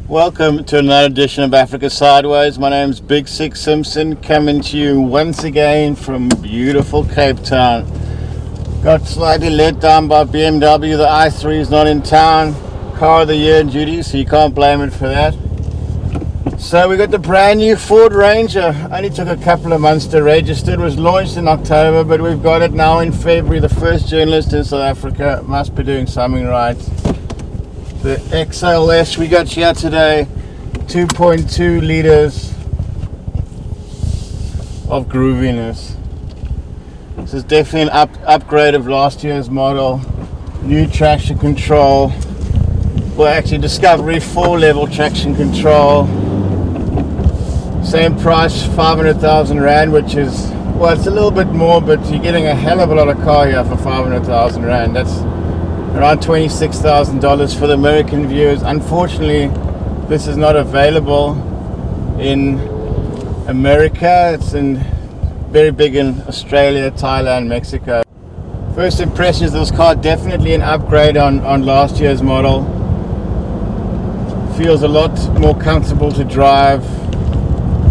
Welcome to another edition of Africa Sideways. My name's Big Six Simpson, coming to you once again from beautiful Cape Town. Got slightly let down by BMW. The i3 is not in town. Car of the year in duty, so you can't blame it for that. So we got the brand new Ford Ranger. Only took a couple of months to register. It was launched in October, but we've got it now in February. The first journalist in South Africa must be doing something right. The XLS we got here today, 2.2 liters of grooviness. This is definitely an upgrade of last year's model. New traction control. Well, actually Discovery 4-level traction control. Same price, 500,000 Rand, which is, well, it's a little bit more, but you're getting a hell of a lot of car here for 500,000 Rand. That's around $26,000 for the American viewers. Unfortunately, this is not available in America. It's very big in Australia, Thailand, Mexico. First impressions of this car, definitely an upgrade on last year's model. Feels a lot more comfortable to drive.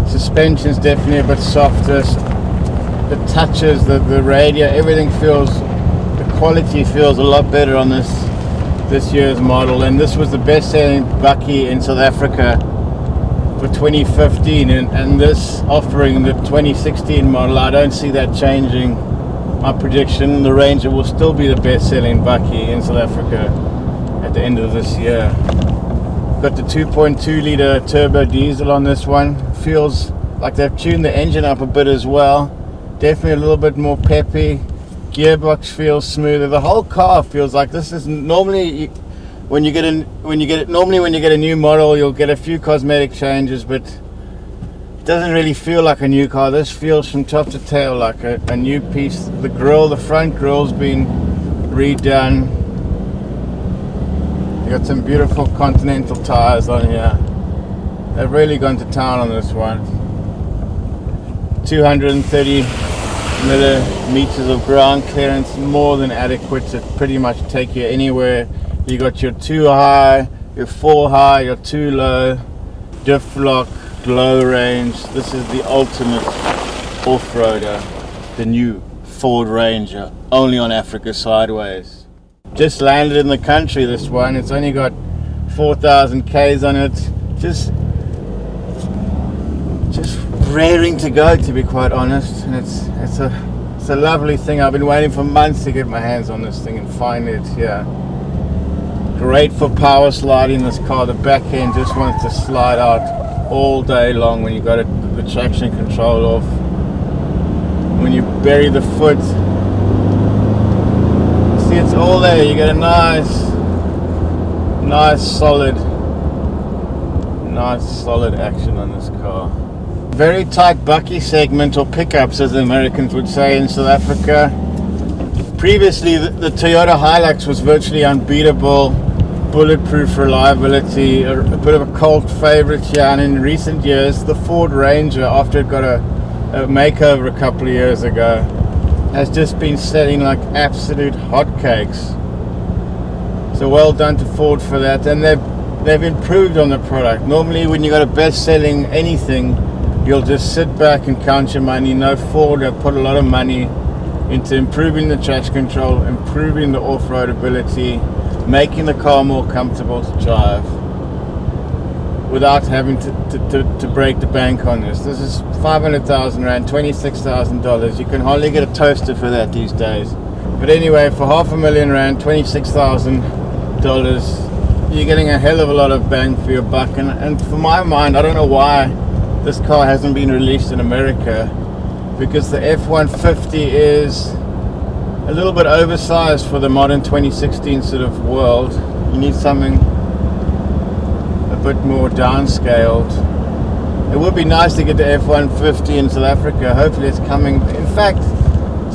Suspension's definitely a bit softer. The touches, the radio, everything feels, quality feels a lot better on this year's model, and this was the best selling bakkie in South Africa for 2015, and this offering the 2016 model, I don't see that changing. My prediction, the Ranger will still be the best selling bakkie in South Africa at the end of this year. Got the 2.2 litre turbo diesel on this one. Feels like they've tuned the engine up a bit as well. Definitely a little bit more peppy. Gearbox feels smoother. The whole car feels like this is normally when you get a new model, you'll get a few cosmetic changes, but it doesn't really feel like a new car. This feels from top to tail like a new piece. The front grill's been redone. You got some beautiful Continental tires on here. They've really gone to town on this one. 230 millimeters of ground clearance, more than adequate to pretty much take you anywhere. You got your 2 high, your 4 high, your 2 low, diff lock, low range. This is the ultimate off-roader, the new Ford Ranger, only on Africa Sideways. Just landed in the country, this one. It's only got 4,000 Ks on it. Just raring to go, to be quite honest. And it's a lovely thing. I've been waiting for months to get my hands on this thing and find it here. Great for power sliding. This car, the back end just wants to slide out all day long when you got the traction control off. When you bury the foot, see, it's all there. You get a nice solid action on this car. Very tight bakkie segment, or pickups as the Americans would say in South Africa. Previously the Toyota Hilux was virtually unbeatable, bulletproof reliability, a bit of a cult favorite here, and in recent years the Ford Ranger, after it got a makeover a couple of years ago, has just been selling like absolute hotcakes. So well done to Ford for that, and they've improved on the product. Normally when you got a best-selling anything, you'll just sit back and count your money. No, Ford have put a lot of money into improving the traction control, improving the off-road ability, making the car more comfortable to drive without having to break the bank on this. This is 500,000 Rand, $26,000. You can hardly get a toaster for that these days. But anyway, for $500,000 Rand, $26,000, you're getting a hell of a lot of bang for your buck. And for my mind, I don't know why this car hasn't been released in America, because the F-150 is a little bit oversized for the modern 2016 sort of world. You need something a bit more downscaled. It would be nice to get the F-150 in South Africa. Hopefully it's coming. In fact,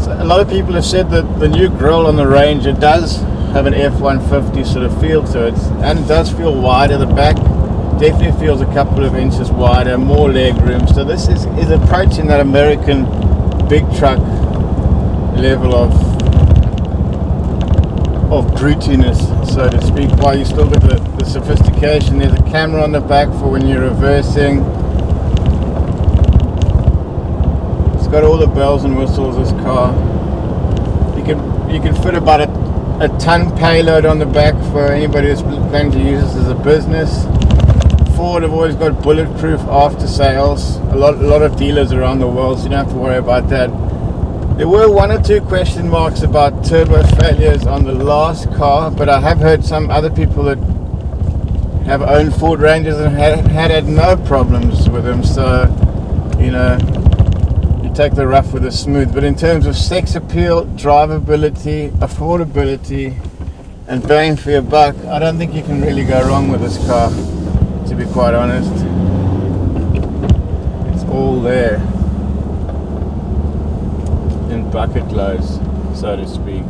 a lot of people have said that the new grille on the Ranger does have an F-150 sort of feel to it, and it does feel wider. The back definitely feels a couple of inches wider, more leg room. So this is approaching that American big truck level of of brutiness, so to speak, while you still got the sophistication. There's a camera on the back for when you're reversing. It's got all the bells and whistles, this car. You can fit about a ton payload on the back for anybody that's planning to use this as a business. Ford have always got bulletproof after sales. A lot of dealers around the world, so you don't have to worry about that. There were 1 or 2 question marks about turbo failures on the last car, but I have heard some other people that have owned Ford Rangers and had no problems with them. So, you know, you take the rough with the smooth. But in terms of sex appeal, drivability, affordability, and bang for your buck, I don't think you can really go wrong with this car, to be quite honest. It's all there in bucket loads, so to speak.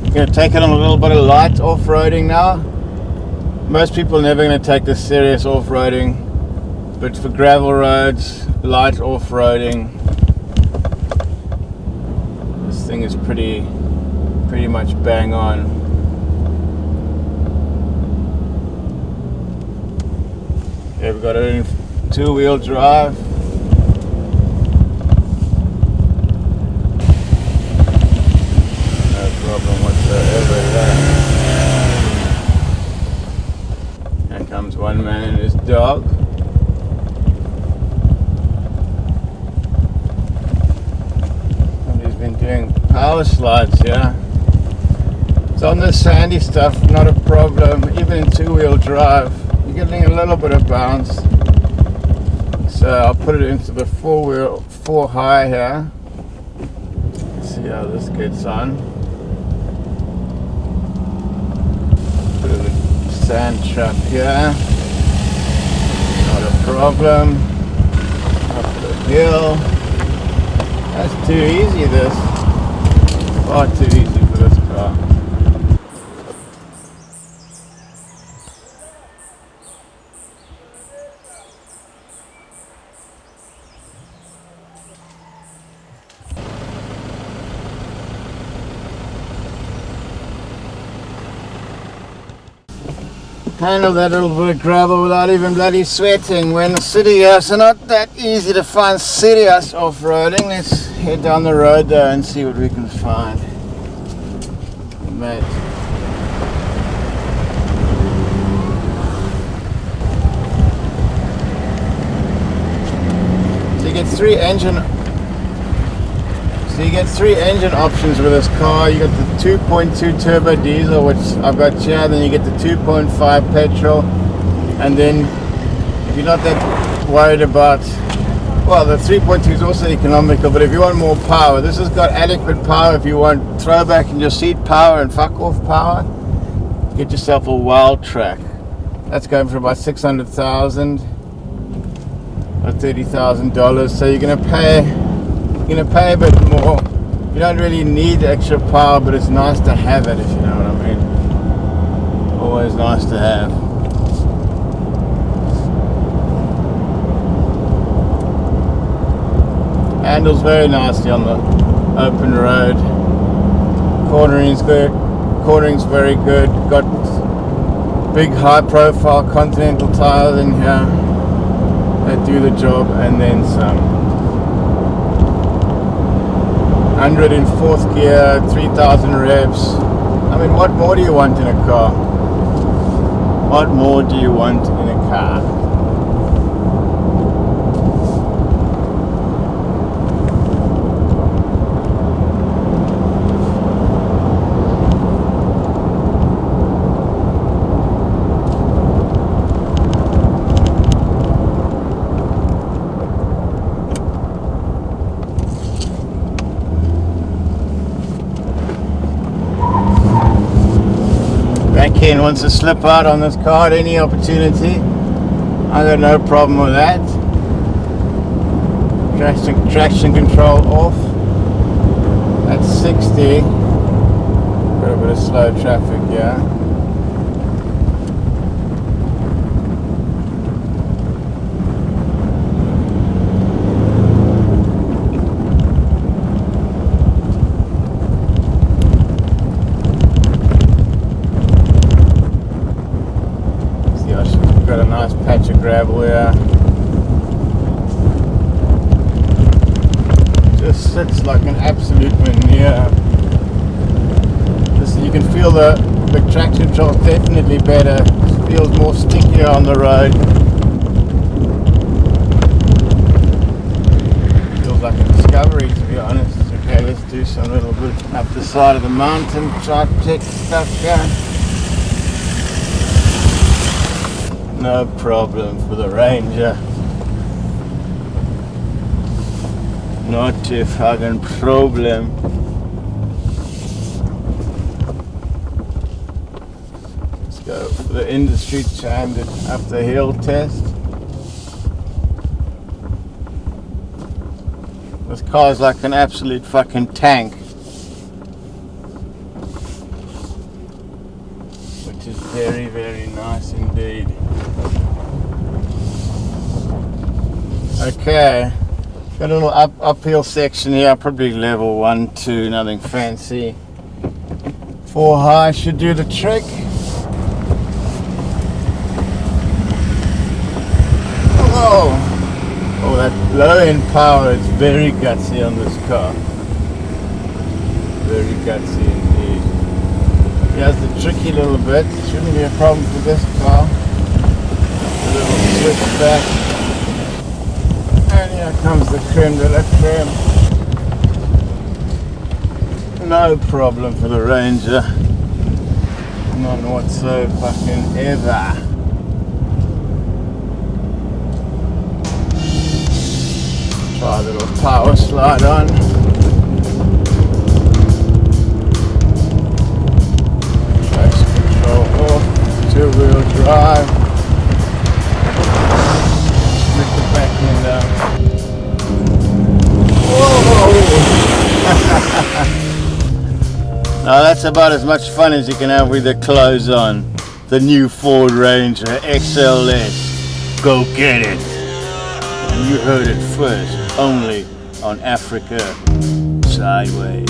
I'm going to take it on a little bit of light off-roading now. Most people are never going to take this serious off-roading, but for gravel roads, light off-roading, this thing is pretty much bang on. Yeah, we've got it in 2-wheel drive. No problem whatsoever there. Here comes one man and his dog. Somebody's been doing power slides here. It's on the sandy stuff, not a problem. Even in 2-wheel drive, you're getting a little bit of bounce. So I'll put it into the 4 high here. Let's see how this gets on. Bit of a sand trap here. Not a problem. Up the hill. That's too easy, this. Far too easy for this car. Handle that little bit of gravel without even bloody sweating. We're in the city here, so not that easy to find serious off-roading. Let's head down the road though and see what we can find. Mate. So you get 3 engine options with this car. You got the 2.2 turbo diesel, which I've got here, then you get the 2.5 petrol, and then if you're not that worried about, well, the 3.2 is also economical, but if you want more power, this has got adequate power. If you want throwback in your seat power and fuck off power, get yourself a wild track. That's going for about 600,000 or $30,000, so you're gonna pay a bit more. You don't really need extra power, but it's nice to have it, if you know what I mean. Always nice to have. Handles very nicely on the open road. Cornering's good. Cornering's very good. Got big high-profile Continental tires in here that do the job and then some. 100 in 4th gear, 3,000 revs. I mean, what more do you want in a car? What more do you want in a car? Ken wants to slip out on this car at any opportunity. I got no problem with that. Traction control off. That's 60. Got a bit of slow traffic here. gravel here. Just sits like an absolute manure. You can feel the traction control is definitely better. It feels more stickier on the road. Feels like a discovery, to be honest. Okay, let's do some little bit up the side of the mountain, try to check stuff here. No problem for the Ranger. Not a fucking problem. Let's go for the industry standard up the hill test. This car is like an absolute fucking tank. Which is very, very nice indeed. Okay. Got a little uphill section here, probably level 1, 2, nothing fancy. 4 high should do the trick. Oh, oh, that low end power is very gutsy on this car. Very gutsy indeed. Here's the tricky little bit. Shouldn't be a problem for this car. A little switch back. And here comes the creme de la creme. No problem for the Ranger. None whatsoever fucking ever. Try a little power slide on. Traction control off. 2-wheel drive. Flick the back end up. Now that's about as much fun as you can have with the clothes on. The new Ford Ranger XLS. Go get it. And you heard it first, only on Africa Sideways.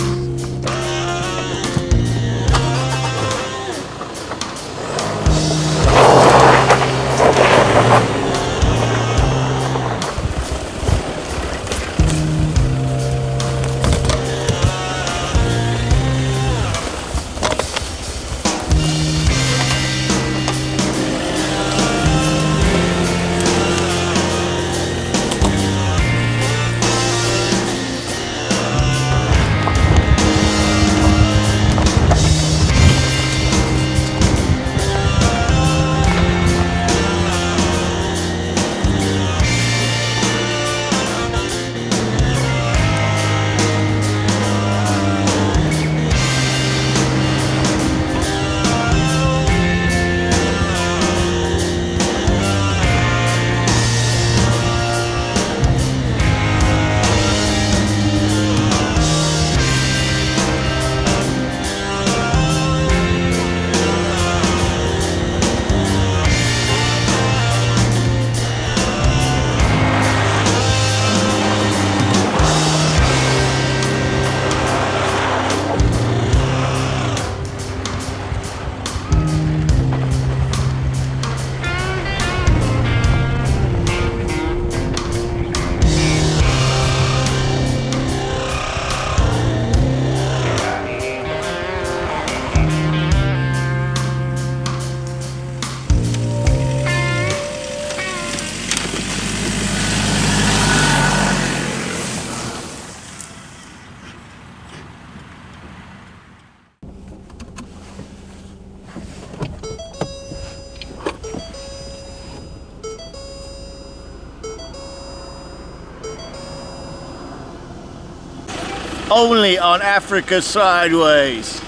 Only on Africa Sideways.